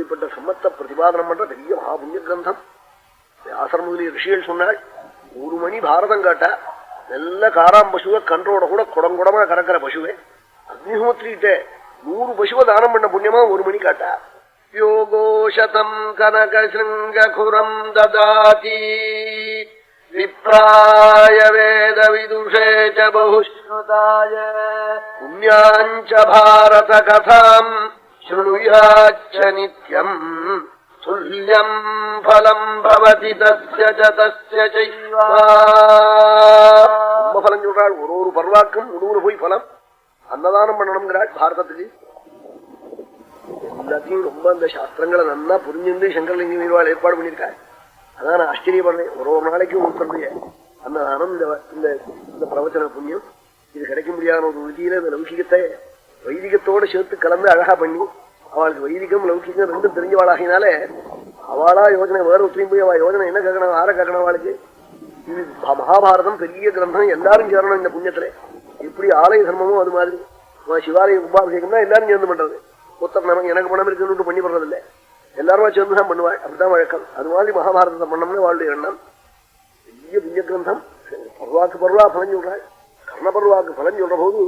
இப்படிப்பட்ட சம்மத்தை பிரதிபாதனம் பண்ற பெரிய மகாபுண்ணிய கிரந்தம். வியாசர் முதலிய ரிஷிகள் சொன்னாள், 1 மணி பாரதம் காட்டா நல்ல காராம் பசுவை கன்றோட கூட குடங்குடமா கறக்கிற பசுவை அக்னிஹோத்ரிட்ட 100 பசுவை தானம் பண்ண புண்ணியமா 1 மணி காட்டா. யோகோஷதம் கனகசிருங்குரம் ததாதி விப்ராய வேத விதுஷே ச பஹுஸ்ருதாய புண்ணியாஞ்ச பாரத கதாம் ஸ்ருணுயாச்ச நித்யம் துல்யம் பலம் பவதி தஸ்ய ச தஸ்ய சைவ. ரொம்ப பலம் சொல்றாள். ஒரு பர்வாக்கும் 100 போய் பலம் அன்னதானம் பண்ணணுங்கிறாள் பாரதத்துக்கு. எல்லாத்தையும் ரொம்ப அந்த சாஸ்திரங்களை நன்னா புரிஞ்சிருந்து சங்கரலிங்க மீர்வாள் ஏற்பாடு பண்ணியிருக்காள். அதான் நான் ஆச்சரியப்படுறேன். ஒரு நாளைக்கு ஒருத்தருடைய அன்னதானம் இந்த பிரவச்சன புண்ணியம் இது கிடைக்க முடியாத ஒரு விதியில இந்த லௌகிகத்தை வைதிகத்தோட சேர்த்து கலந்து அழகா பண்ணி அவளுக்கு வைதிகம் லௌகிகம் ரெண்டும் தெரிஞ்சவாளாகினால அவளா யோஜனை வேற ஒத்தையும் போய் அவள் யோஜனை என்ன கேட்கணும், ஆற கேட்கணும் அவளுக்கு. இது மகாபாரதம் பெரிய கிரந்தம், எல்லாரும் சேரணும் இந்த புண்ணியத்துல. எப்படி ஆலய தர்மமும் அது மாதிரி சிவாலய கும்பாபிஷேகம்னா எல்லாரும் சேர்ந்து பண்றது. ஒருத்தர் நமக்கு எனக்கு பணம் இருக்குன்னு பண்ணி பண்றது இல்லை, எல்லாருமா சேர்ந்துதான் பண்ணுவாள். அப்படித்தான் வழக்கம். அது மாதிரி மகாபாரதத்தை பண்ணம்னு அவளுடைய எண்ணம். பெரிய புண்ணிய கிரந்தம். பர்வாக்கு பர்வா பலன் சொல்றாள். கர்ணபர்வாக்கு பலன் சொல்ற போது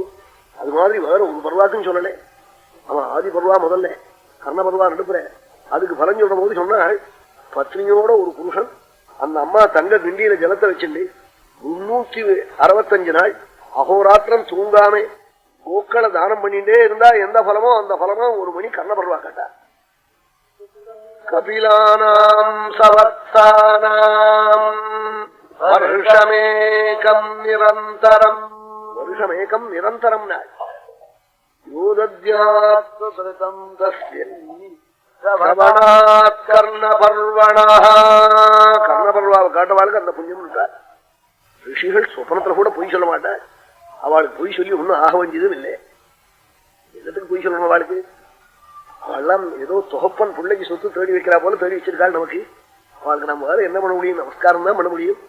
அது மாதிரி வேற ஒரு பர்வாக்குன்னு சொல்லலை. அவன் ஆதி பர்வா முதல்ல, கர்ணபர்வா நடுப்புற. அதுக்கு பலன் சொல்ற போது சொன்னாள், பத்னியோட ஒரு புருஷன் அந்த அம்மா தங்க கிண்டியில ஜலத்தை வச்சுண்டு 365 நாள் அகோராத்திரம் தூங்காம கோக்களை தானம் பண்ணிட்டே இருந்தா எந்த பலமோ அந்த பலமோ 1 மணி கர்ணபர்வா கேட்டா. கபிலானாம் சவத்தானாம் வருஷமேகம் நிரந்தரம். வருஷமேகம் நிரந்தரம் நாள். கர்ணபர்வாவை காட்டவாளுக்கு அந்த புண்ணியம் இருக்கார். ரிஷிகள் சொப்பனத்துல கூட பொய் சொல்ல மாட்டார். அவளுக்கு பொய் சொல்லி ஒன்னும் ஆக வேண்டியதும் இல்லை. என்னத்துக்கு பொய் சொல்லணும் அவளுக்கு? அவெல்லாம் ஏதோ தொகப்பன் பிள்ளைக்கு சொத்து தேடி வைக்கிறா போல தேடி வச்சிருக்காள் நமக்கு. அவளுக்கு நம்ம வேற என்ன பண்ண முடியும்? நமஸ்காரம் தான் பண்ண முடியும்.